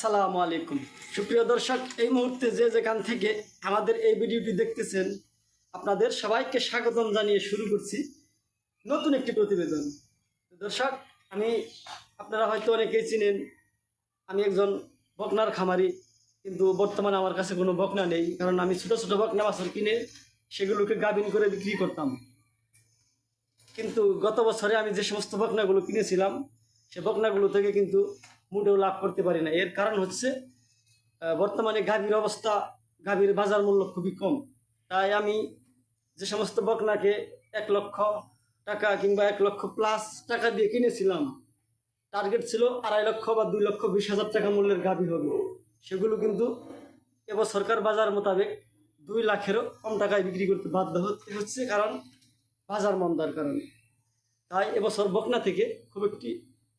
আসসালামু আলাইকুম সুপ্রিয় দর্শক, এই মুহূর্তে যে যেখান থেকে আমাদের এই ভিডিওটি দেখতেছেন আপনাদের সবাইকে স্বাগতম জানিয়ে শুরু করছি নতুন একটি প্রতিবেদন। দর্শক, আপনারা হয়তো অনেকেই চিনেন, আমি একজন বকনার খামারি, কিন্তু বর্তমানে আমার কাছে কোনো বকনা নেই, কারণ আমি ছোটো ছোটো বকনা বাছুর কিনে সেগুলোকে গাভিন করে বিক্রি করতাম। কিন্তু গত বছরে আমি যে সমস্ত বকনাগুলো কিনেছিলাম সে বকনাগুলো থেকে কিন্তু মোটেও লাভ করতে পারি না। এর কারণ হচ্ছে বর্তমানে গাভীর অবস্থা, গাভীর বাজার মূল্য খুবই কম। তাই আমি যে সমস্ত বকনাকে 1 লক্ষ টাকা কিংবা 1 লক্ষ প্লাস টাকা দিয়ে কিনেছিলাম, টার্গেট ছিল 2.5 লক্ষ বা 2,20,000 টাকা মূল্যের গাভী হবে, সেগুলো কিন্তু এবার সরকার বাজার মোতাবেক 2 লাখেরও কম টাকায় বিক্রি করতে বাধ্য হচ্ছে, কারণ বাজার মন্দার কারণে। তাই এবছর বকনা থেকে খুব একটি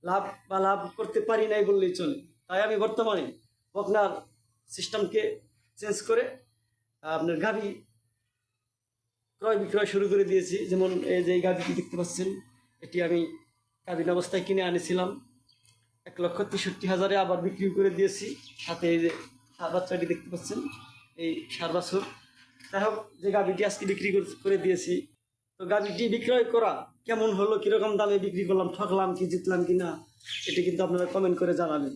লাভ করতে পারি নাই বললেই চলে। তাই আমি বর্তমানে বকনার সিস্টেমকে চেঞ্জ করে আপনার গাভী ক্রয় বিক্রয় শুরু করে দিয়েছি। যেমন এই যে গাভীটি দেখতে পাচ্ছেন, এটি আমি গাভীন অবস্থায় কিনে আনেছিলাম 1,63,000 আবার বিক্রি করে দিয়েছি। সাথে এই যে সার বাচ্চাটি দেখতে পাচ্ছেন, এই সার বাছুর। যাই হোক, যে গাভীটি আজকে বিক্রি করে দিয়েছি, তো গাভীটি বিক্রয় করা কেমন হলো, কীরকম দামে বিক্রি করলাম, ঠকলাম কি জিতলাম কি না, এটি কিন্তু আপনারা কমেন্ট করে জানাবেন,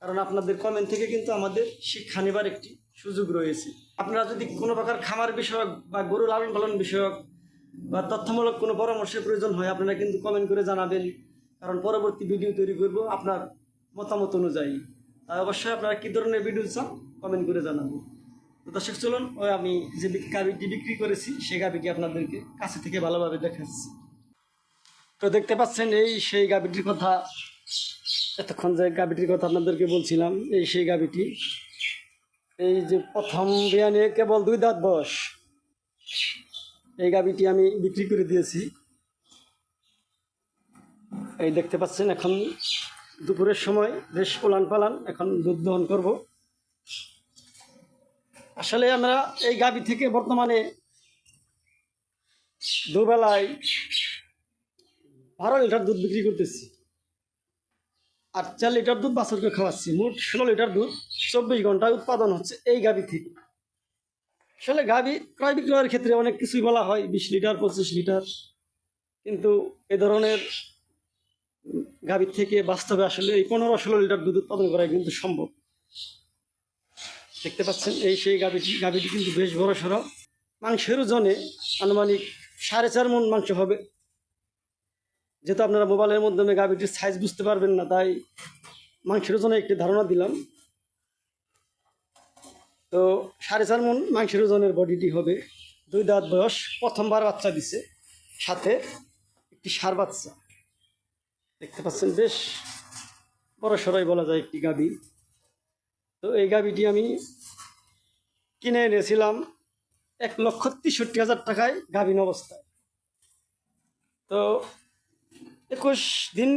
কারণ আপনাদের কমেন্ট থেকে কিন্তু আমাদের শিক্ষা নেবার একটি সুযোগ রয়েছে। আপনারা যদি কোনো প্রকার খামার বিষয়ক বা গরু লালন পালন বিষয়ক বা তথ্যমূলক কোনো পরামর্শের প্রয়োজন হয়, আপনারা কিন্তু কমেন্ট করে জানাবেন, কারণ পরবর্তী ভিডিও তৈরি করব আপনার মতামত অনুযায়ী। তাই অবশ্যই আপনারা কী ধরনের ভিডিও চান কমেন্ট করে জানাবেন। তো দর্শক, চলুন আমি যে গাভীটি বিক্রি করেছি সেই গাভীটি আপনাদেরকে কাছে থেকে ভালোভাবে দেখাচ্ছি। তো দেখতে পাচ্ছেন, এই সেই গাভীটির কথা, এতক্ষণ যে গাভীটির কথা আপনাদেরকে বলছিলাম, এই সেই গাভীটি। এই যে প্রথম বিয়ানে কেবল 2 দাঁত বয়স, এই গাভীটি আমি বিক্রি করে দিয়েছি। এই দেখতে পাচ্ছেন, এখন দুপুরের সময় বেশ উলান পালান, এখন দুধ দহন করব। আসলে আমরা এই গাভী থেকে বর্তমানে দুবেলায় 12 লিটার দুধ বিক্রি করতেছি, আর 4 লিটার দুধ বাছুরকে খাওয়াচ্ছি। মোট 16 লিটার দুধ 24 ঘন্টায় উৎপাদন হচ্ছে এই গাভী থেকে। আসলে গাভী ক্রয় বিক্রয়ের ক্ষেত্রে অনেক কিছুই বলা হয়, 20 লিটার 25 লিটার, কিন্তু এ ধরনের গাভীর থেকে বাস্তবে আসলে এই 15-16 লিটার দুধ উৎপাদন করা কিন্তু সম্ভব। দেখতে পাচ্ছেন, এই সেই গাভীটি কিন্তু বেশ বড় সড়ো। মাংসের ওজনে আনুমানিক 4.5 মণ মাংস হবে। যেহেতু আপনারা মোবাইলের মাধ্যমে গাভীটির সাইজ বুঝতে পারবেন না, তাই মাংসের ওজনে একটি ধারণা দিলাম। তো 4.5 মণ মাংসের ওজনের বডিটি হবে। 2 দাঁত বয়স, প্রথমবার বাচ্চা দিছে, সাথে একটি ষাঁড় বাচ্চা। দেখতে পাচ্ছেন, বেশ বড় সড়াই বলা যায় একটি গাভী। তো এই গাভীটি আমি কিনে এনেছিলাম 1,63,000 টাকায় গাভীন অবস্থায়। তো 21 দিন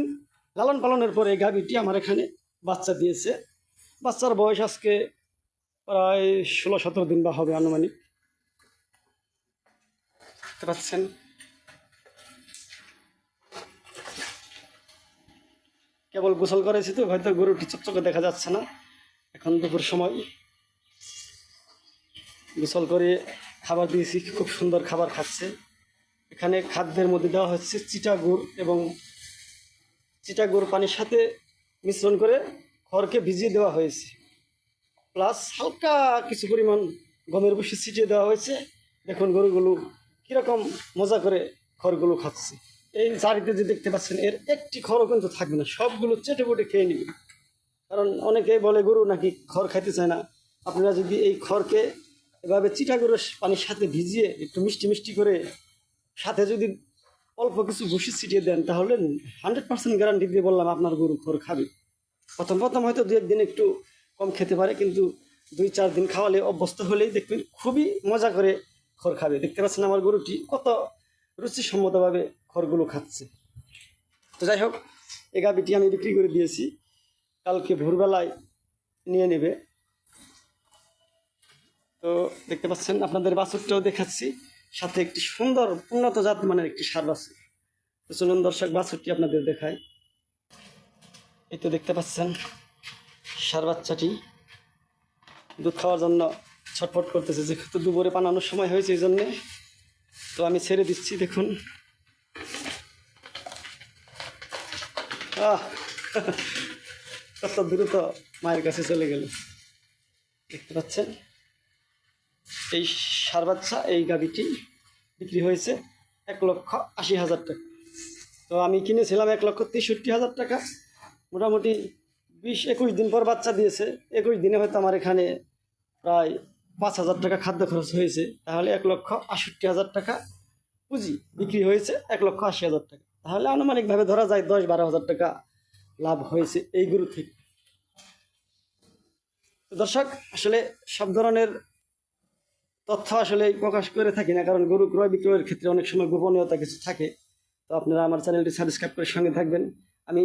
লালন পালনের পরে এই গাভীটি আমার এখানে বাচ্চা দিয়েছে। বাচ্চার বয়স আজকে প্রায় 16-17 দিন বা হবে আনুমানিক। দেখতে পাচ্ছেন, কেবল গোসল করেছি, তো হয়তো গরুটি চকচকে দেখা যাচ্ছে না। এখন দুপুর সময় গোসল করে খাবার দিয়েছি, খুব সুন্দর খাবার খাচ্ছে। এখানে খাদ্যের মধ্যে দেওয়া হচ্ছে চিটাগুড়, এবং চিটাগুড় পানির সাথে মিশ্রণ করে খড়কে ভিজিয়ে দেওয়া হয়েছে, প্লাস হালকা কিছু পরিমাণ গমের ভুসি ছিটিয়ে দেওয়া হয়েছে। দেখুন গরুগুলো কীরকম মজা করে খড়গুলো খাচ্ছে। এই চারিতে যে দেখতে পাচ্ছেন, এর একটি খড়ও কিন্তু থাকবে না, সবগুলো চেটে পুটে খেয়ে নেবে। কারণ অনেকেই বলে গরু নাকি খড় খাইতে চায় না। আপনারা যদি এই খড়কে এভাবে চিটাগুড়ের পানির সাথে ভিজিয়ে একটু মিষ্টি মিষ্টি করে সাথে যদি অল্প কিছু ভুসি ছিটিয়ে দেন, তাহলে 100% গ্যারান্টি দিয়ে বললাম আপনার গরু খড় খাবে। প্রথম হয়তো 2-1 দিন একটু কম খেতে পারে, কিন্তু 2-4 দিন খাওয়ালে অভ্যস্ত হলেই দেখবেন খুবই মজা করে খড় খাবে। দেখতে পাচ্ছেন আমার গরুটি কত রুচিসম্মতভাবে খড়গুলো খাচ্ছে। তো যাই হোক, এই গাভীটি আমি বিক্রি করে দিয়েছি, কালকে ভোরবেলায় নিয়ে নেবে। তো দেখতে পাচ্ছেন, আপনাদের বাছুরটাও দেখাচ্ছি, সাথে একটি সুন্দর উন্নত জাত মানের একটি ষাঁড় বাছুর। তো চলুন দর্শক, বাছুরটি আপনাদের দেখাই। এই তো দেখতে পাচ্ছেন, ষাঁড় বাচ্চাটি দুধ খাওয়ার জন্য ছটফট করতেছে, যেহেতু দুপুরে পানানোর সময় হয়েছে এই জন্যে। তো আমি ছেড়ে দিচ্ছি, দেখুন। কত দ্রুত মায়ের কাছে চলে গেল, দেখতে পাচ্ছেন। এই ষাঁড় বাচ্চা, এই গাভীটি বিক্রি হয়েছে 1,80,000 টাকা। তো আমি কিনেছিলাম 1,63,000 টাকা। মোটামুটি 20-21 দিন পর বাচ্চা দিয়েছে। 21 দিনে হয়তো আমার এখানে প্রায় 5,000 টাকা খাদ্য খরচ হয়েছে। তাহলে 1,68,000 টাকা পুঁজি, বিক্রি হয়েছে 1,80,000 টাকা। তাহলে আনুমানিকভাবে ধরা যায় 10-12,000 টাকা লাভ হয়েছে এই গরু থেকে। তো দর্শক, আসলে সব ধরনের তথ্য আসলে প্রকাশ করে থাকি না, কারণ গরু ক্রয় বিক্রয়ের ক্ষেত্রে অনেক সময় গোপনীয়তা কিছু থাকে। তো আপনারা আমার চ্যানেলটি সাবস্ক্রাইব করে সঙ্গে থাকবেন। আমি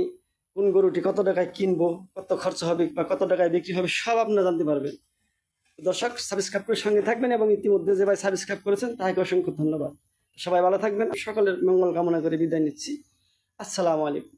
কোন গরুটি কত টাকায় কিনবো, কত খরচ হবে বা কত টাকায় বিক্রি হবে, সব আপনারা জানতে পারবেন। দর্শক, সাবস্ক্রাইব করে সঙ্গে থাকবেন, এবং ইতিমধ্যে যে ভাই সাবস্ক্রাইব করেছেন তাকে অসংখ্য ধন্যবাদ। সবাই ভালো থাকবেন। সকলের মঙ্গল কামনা করে বিদায় নিচ্ছি। আসসালামু আলাইকুম।